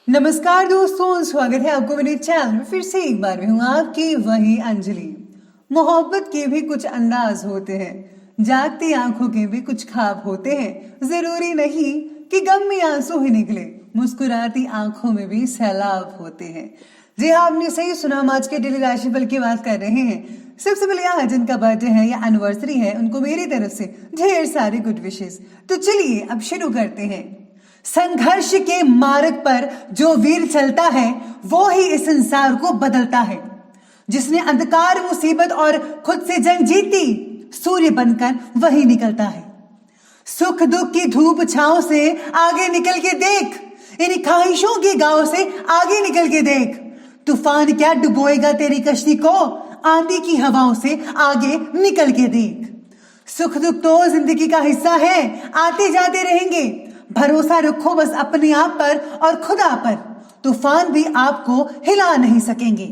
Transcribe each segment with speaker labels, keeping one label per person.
Speaker 1: नमस्कार दोस्तों, स्वागत है आपको मेरे चैनल में। फिर से एक बार मैं हूँ आपकी वही अंजलि। मोहब्बत के भी कुछ अंदाज होते हैं, जागती आंखों के भी कुछ ख्वाब होते हैं। जरूरी नहीं कि गम में आंसू ही निकले, मुस्कुराती आंखों में भी सैलाब होते हैं। जी हाँ, आपने सही सुना। हम आज के डेली राशिफल की बात कर रहे हैं। सबसे पहले आज जिनका बर्थडे है या एनिवर्सरी है, उनको मेरी तरफ से ढेर सारे गुड विशेष। तो चलिए अब शुरू करते हैं। संघर्ष के मार्ग पर जो वीर चलता है वो ही इस संसार को बदलता है। जिसने अंधकार, मुसीबत और खुद से जंग जीती, सूर्य बनकर वही निकलता है। सुख दुख की धूप छांव से आगे निकल के देख, इन ख्वाहिशों के गांव से आगे निकल के देख। तूफान क्या डुबोएगा तेरी कश्ती को, आंधी की हवाओं से आगे निकल के देख। सुख दुख तो जिंदगी का हिस्सा है, आते जाते रहेंगे। भरोसा रखो बस अपने आप पर और खुदा पर, तूफान भी आपको हिला नहीं सकेंगे।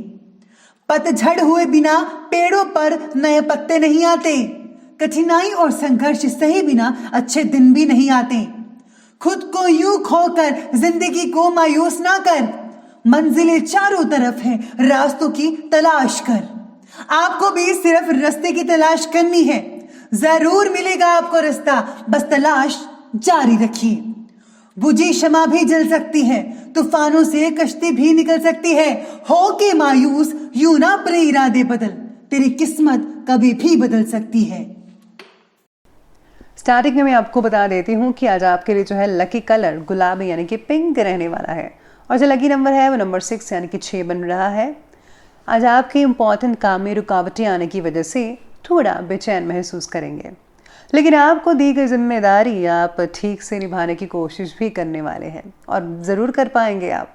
Speaker 1: पतझड़ हुए बिना पेड़ों पर नए पत्ते नहीं आते, कठिनाई और संघर्ष सहे बिना अच्छे दिन भी नहीं आते। खुद को यूं खोकर जिंदगी को मायूस ना कर, मंजिलें चारों तरफ है, रास्तों की तलाश कर। आपको भी सिर्फ रास्ते की तलाश करनी है, जरूर मिलेगा आपको रास्ता, बस तलाश जारी रखिए। बुझी शमा भी जल सकती है, तूफानों से कश्ती भी निकल सकती है। हो के मायूस यूं ना अपने इरादे बदल, तेरी किस्मत कभी भी बदल सकती है।
Speaker 2: स्टार्टिंग में मैं आपको बता देती हूँ कि आज आपके लिए जो है लकी कलर गुलाबी यानी कि पिंक रहने वाला है, और जो लकी नंबर है वो नंबर 6 यानी कि 6 बन रहा है। आज आपके इम्पॉर्टेंट काम में रुकावटें आने की वजह से थोड़ा बेचैन महसूस करेंगे, लेकिन आपको दी गई जिम्मेदारी आप ठीक से निभाने की कोशिश भी करने वाले हैं और ज़रूर कर पाएंगे आप।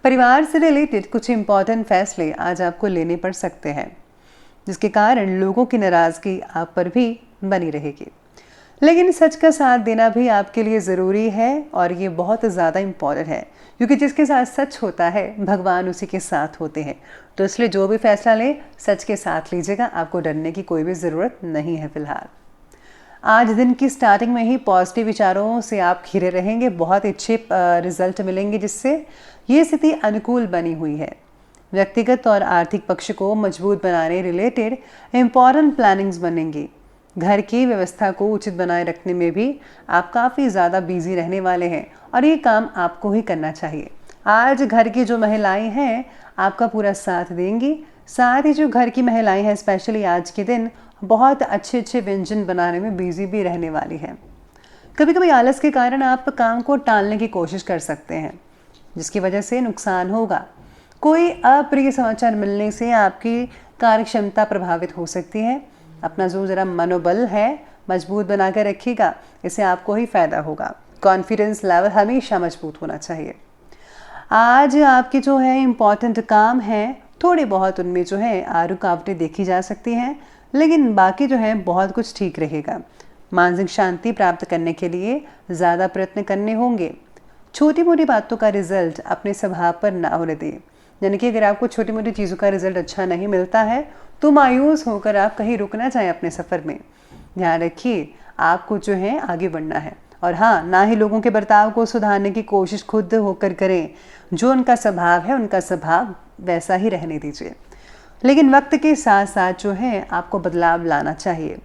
Speaker 2: परिवार से रिलेटेड कुछ इम्पॉर्टेंट फैसले आज आपको लेने पड़ सकते हैं, जिसके कारण लोगों की नाराज़गी आप पर भी बनी रहेगी। लेकिन सच का साथ देना भी आपके लिए ज़रूरी है, और ये बहुत ज़्यादा इम्पॉर्टेंट है, क्योंकि जिसके साथ सच होता है भगवान उसी के साथ होते हैं। तो इसलिए जो भी फैसला लें सच के साथ लीजिएगा, आपको डरने की कोई भी ज़रूरत नहीं है फिलहाल। आज दिन की स्टार्टिंग में ही पॉजिटिव विचारों से आप घिरे रहेंगे, बहुत अच्छे रिजल्ट मिलेंगे, जिससे ये स्थिति अनुकूल बनी हुई है। व्यक्तिगत और आर्थिक पक्ष को मजबूत बनाने रिलेटेड इम्पॉर्टेंट प्लानिंग्स बनेंगी। घर की व्यवस्था को उचित बनाए रखने में भी आप काफ़ी ज़्यादा बिजी रहने वाले हैं, और ये काम आपको ही करना चाहिए। आज घर की जो महिलाएं हैं आपका पूरा साथ देंगी, साथ ही जो घर की महिलाएं हैं स्पेशली आज के दिन बहुत अच्छे अच्छे व्यंजन बनाने में बिजी भी रहने वाली है। कभी कभी आलस के कारण आप काम को टालने की कोशिश कर सकते हैं, जिसकी वजह से नुकसान होगा। कोई अप्रिय समाचार मिलने से आपकी कार्यक्षमता प्रभावित हो सकती है। अपना जो ज़रा मनोबल है मजबूत बना कर रखिएगा, इससे आपको ही फ़ायदा होगा। कॉन्फिडेंस लेवल हमेशा मजबूत होना चाहिए। आज आपके जो है इम्पॉर्टेंट काम हैं, थोड़े बहुत उनमें जो है रुकावटें देखी जा सकती हैं, लेकिन बाकी जो है बहुत कुछ ठीक रहेगा। मानसिक शांति प्राप्त करने के लिए ज़्यादा प्रयत्न करने होंगे। छोटी मोटी बातों का रिजल्ट अपने स्वभाव पर ना होने दें, यानी कि अगर आपको छोटी मोटी चीज़ों का रिजल्ट अच्छा नहीं मिलता है तो मायूस होकर आप कहीं रुक ना जाएं अपने सफ़र में। ध्यान रखिए, आपको जो है आगे बढ़ना है, और हाँ, ना ही लोगों के बर्ताव को सुधारने की कोशिश खुद होकर करें। जो उनका स्वभाव है उनका स्वभाव वैसा ही रहने दीजिए, लेकिन वक्त के साथ साथ जो है आपको बदलाव लाना चाहिए।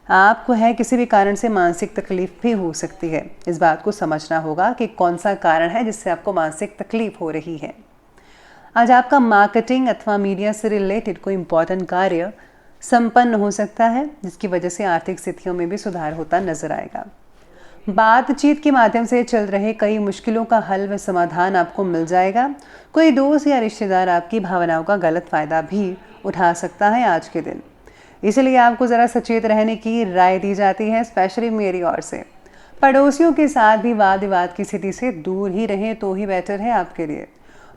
Speaker 2: आपको है किसी भी कारण से मानसिक तकलीफ भी हो सकती है, इस बात को समझना होगा कि कौन सा कारण है जिससे आपको मानसिक तकलीफ हो रही है। आज आपका मार्केटिंग अथवा मीडिया से रिलेटेड कोई इम्पोर्टेंट कार्य संपन्न हो सकता है, जिसकी वजह से आर्थिक स्थितियों में भी सुधार होता नजर आएगा। बातचीत के माध्यम से चल रहे कई मुश्किलों का हल व समाधान आपको मिल जाएगा। कोई दोस्त या रिश्तेदार आपकी भावनाओं का गलत फ़ायदा भी उठा सकता है आज के दिन, इसलिए आपको ज़रा सचेत रहने की राय दी जाती है, स्पेशली मेरी ओर से। पड़ोसियों के साथ भी वाद विवाद की स्थिति से दूर ही रहें तो ही बेटर है आपके लिए।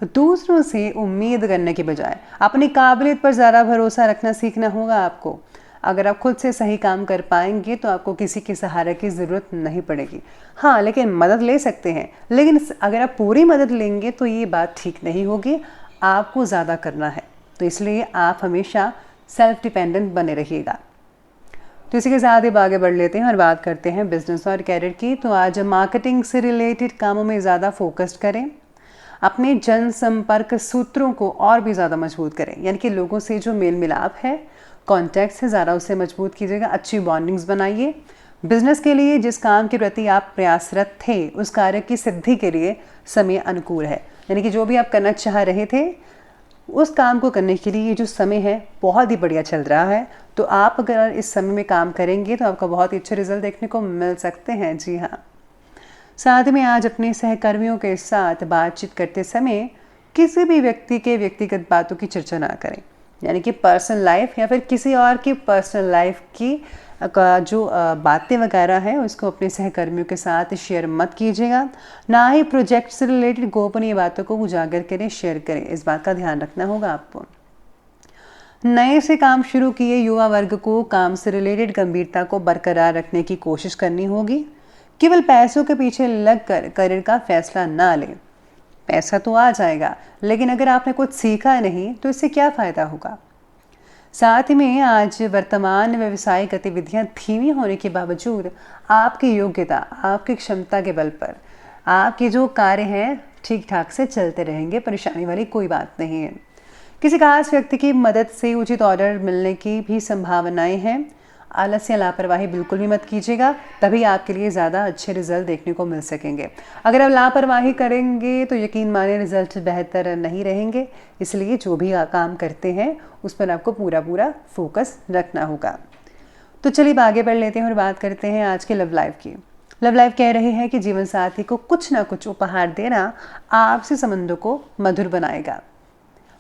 Speaker 2: दूसरों से उम्मीद करने के बजाय अपनी काबिलियत पर ज़्यादा भरोसा रखना सीखना होगा आपको। अगर आप खुद से सही काम कर पाएंगे तो आपको किसी के सहारे की ज़रूरत नहीं पड़ेगी। हाँ, लेकिन मदद ले सकते हैं, लेकिन अगर आप पूरी मदद लेंगे तो ये बात ठीक नहीं होगी, आपको ज़्यादा करना है। तो इसलिए आप हमेशा सेल्फ डिपेंडेंट बने रहिएगा। तो इसी के साथ ही आगे बढ़ लेते हैं और बात करते हैं बिजनेस और कैरियर की। तो आज मार्केटिंग से रिलेटेड कामों में ज़्यादा फोकस्ड करें। अपने जनसंपर्क सूत्रों को और भी ज़्यादा मजबूत करें, यानी कि लोगों से जो मेल मिलाप है, कॉन्टैक्ट्स है, ज़्यादा उसे मजबूत कीजिएगा। अच्छी बॉन्डिंग्स बनाइए। बिजनेस के लिए जिस काम के प्रति आप प्रयासरत थे उस कार्य की सिद्धि के लिए समय अनुकूल है, यानी कि जो भी आप करना चाह रहे थे उस काम को करने के लिए ये जो समय है बहुत ही बढ़िया चल रहा है। तो आप अगर इस समय में काम करेंगे तो आपका बहुत ही अच्छे रिजल्ट देखने को मिल सकते हैं। जी हाँ, साथ में आज अपने सहकर्मियों के साथ बातचीत करते समय किसी भी व्यक्ति के व्यक्तिगत बातों की चर्चा ना करें, यानी कि पर्सनल लाइफ या फिर किसी और की पर्सनल लाइफ की जो बातें वगैरह हैं उसको अपने सहकर्मियों के साथ शेयर मत कीजिएगा। ना ही प्रोजेक्ट से रिलेटेड गोपनीय बातों को उजागर करें, शेयर करें, इस बात का ध्यान रखना होगा आपको। नए से काम शुरू किए युवा वर्ग को काम से रिलेटेड गंभीरता को बरकरार रखने की कोशिश करनी होगी। केवल पैसों के पीछे लगकर करियर का फैसला ना लें। पैसा तो आ जाएगा, लेकिन अगर आपने कुछ सीखा नहीं तो इससे क्या फ़ायदा होगा। साथ में आज वर्तमान व्यवसायिक गतिविधियां धीमी होने के बावजूद आपकी योग्यता, आपकी क्षमता के बल पर आपके जो कार्य हैं ठीक ठाक से चलते रहेंगे, परेशानी वाली कोई बात नहीं है। किसी खास व्यक्ति की मदद से उचित ऑर्डर मिलने की भी संभावनाएं हैं। आलस या लापरवाही बिल्कुल भी मत कीजिएगा, तभी आपके लिए ज़्यादा अच्छे रिजल्ट देखने को मिल सकेंगे। अगर आप लापरवाही करेंगे तो यकीन माने रिजल्ट बेहतर नहीं रहेंगे। इसलिए जो भी काम करते हैं उस पर आपको पूरा फोकस रखना होगा। तो चलिए आगे बढ़ लेते हैं और बात करते हैं आज के लव लाइफ की। लव लाइफ कह रही है कि जीवन साथी को कुछ ना कुछ उपहार देना आपसे संबंधों को मधुर बनाएगा।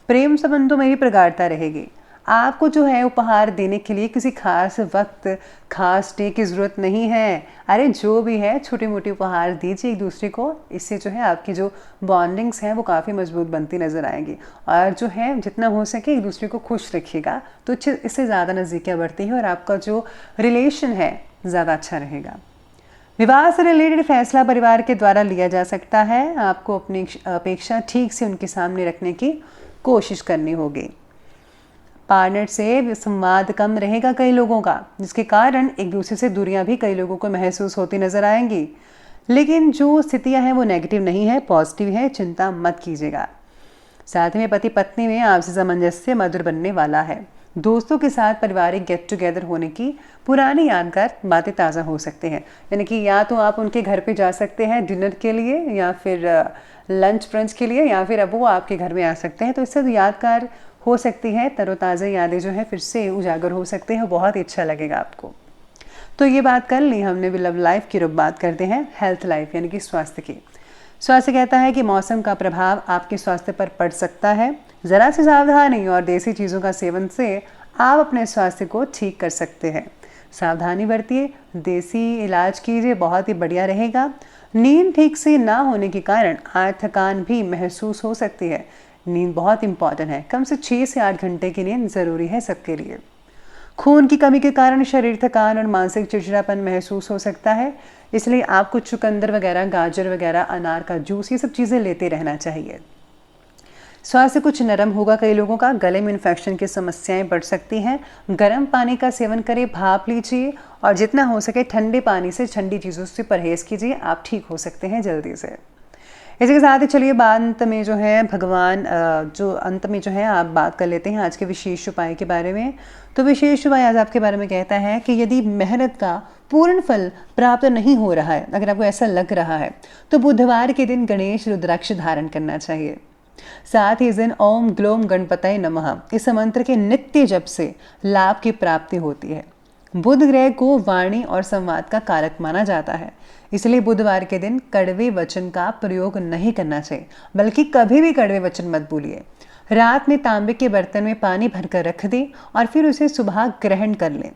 Speaker 2: प्रेम संबंधों में भी प्रगाढ़ता रहेगी। आपको जो है उपहार देने के लिए किसी खास वक्त, खास डे की ज़रूरत नहीं है। अरे जो भी है छोटे मोटे उपहार दीजिए एक दूसरे को। इससे जो है आपकी जो बॉन्डिंग्स हैं वो काफ़ी मजबूत बनती नज़र आएंगी। और जो है जितना हो सके एक दूसरे को खुश रखिएगा तो इससे ज़्यादा नज़दीकियाँ बढ़ती हैं और आपका जो रिलेशन है ज़्यादा अच्छा रहेगा। विवाह से रिलेटेड फैसला परिवार के द्वारा लिया जा सकता है। आपको अपनी अपेक्षा ठीक से उनके सामने रखने की कोशिश करनी होगी। पार्टनर से संवाद कम रहेगा कई लोगों का, जिसके कारण एक दूसरे से दूरियां भी कई लोगों को महसूस होती नजर आएंगी। लेकिन जो स्थितियां हैं वो नेगेटिव नहीं है, पॉजिटिव है, चिंता मत कीजिएगा। साथ में पति पत्नी में आपसी सामंजस्य मधुर बनने वाला है। दोस्तों के साथ पारिवारिक गेट टुगेदर होने की पुरानी यादगार बातें ताज़ा हो सकते हैं, यानी कि या तो आप उनके घर पे जा सकते हैं डिनर के लिए या फिर लंच ब्रंच के लिए, या फिर अब वो आपके घर में आ सकते हैं। तो इससे तो यादगार हो सकती है, तरोताज़ा यादें जो है फिर से उजागर हो सकते हैं, बहुत ही अच्छा लगेगा आपको। तो ये बात कर ली हमने भी लव लाइफ की। अब बात करते हैं हेल्थ लाइफ यानी कि स्वास्थ्य की। स्वास्थ्य कहता है कि मौसम का प्रभाव आपके स्वास्थ्य पर पड़ सकता है। ज़रा सी सावधानी और देसी चीज़ों का सेवन से आप अपने स्वास्थ्य को ठीक कर सकते हैं। सावधानी बरतिए, देसी इलाज कीजिए, बहुत ही बढ़िया रहेगा। नींद ठीक से ना होने के कारण आज थकान भी महसूस हो सकती है। नींद बहुत इंपॉर्टेंट है, कम से 6 से 8 घंटे की नींद ज़रूरी है सबके लिए। खून की कमी के कारण शरीर थकान और मानसिक चिड़चिड़ापन महसूस हो सकता है, इसलिए आपको चुकंदर वगैरह, गाजर वगैरह, अनार का जूस, ये सब चीज़ें लेते रहना चाहिए। स्वास्थ्य कुछ नरम होगा कई लोगों का। गले में इन्फेक्शन की समस्याएं बढ़ सकती हैं। गर्म पानी का सेवन करें, भाप लीजिए और जितना हो सके ठंडे पानी से, ठंडी चीज़ों से परहेज़ कीजिए। आप ठीक हो सकते हैं जल्दी से। इसी के साथ ही चलिए अंत में जो है अंत में जो है आप बात कर लेते हैं आज के विशेष उपाय के बारे में। तो विशेष उपाय आज आपके बारे में कहता है कि यदि मेहनत का पूर्ण फल प्राप्त नहीं हो रहा है, अगर आपको ऐसा लग रहा है, तो बुधवार के दिन गणेश रुद्राक्ष धारण करना चाहिए। साथ ही इस दिन ओम ग्लोम गणपतये नमः इस मंत्र के नित्य जप से लाभ की प्राप्ति होती है। बुध ग्रह को वाणी और संवाद का कारक माना जाता है, इसलिए बुधवार के दिन कड़वे वचन का प्रयोग नहीं करना चाहिए, बल्कि कभी भी कड़वे वचन मत बोलिए। रात में तांबे के बर्तन में पानी भरकर रख दें और फिर उसे सुबह ग्रहण कर लें।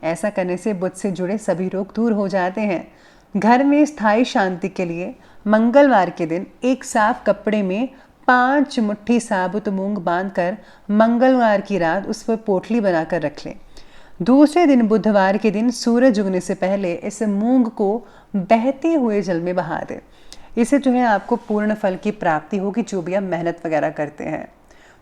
Speaker 2: ऐसा करने से बुध से जुड़े सभी रोग दूर हो जाते हैं। घर में स्थायी शांति के लिए मंगलवार के दिन एक साफ कपड़े में 5 मुट्ठी साबुत मूंग बांधकर मंगलवार की रात उस पर पोटली बनाकर रख लें। दूसरे दिन बुधवार के दिन सूरज उगने से पहले इस मूंग को बहते हुए जल में बहा दें। इससे जो है आपको पूर्ण फल की प्राप्ति होगी, जो भी आप मेहनत वगैरह करते हैं।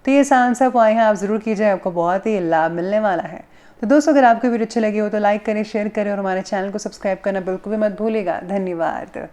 Speaker 2: तो ये आसान सा उपाय है, आप ज़रूर कीजिए, आपको बहुत ही लाभ मिलने वाला है। तो दोस्तों, अगर आपको वीडियो अच्छी लगी हो तो लाइक करें, शेयर करें और हमारे चैनल को सब्सक्राइब करना बिल्कुल भी मत भूलिएगा। धन्यवाद।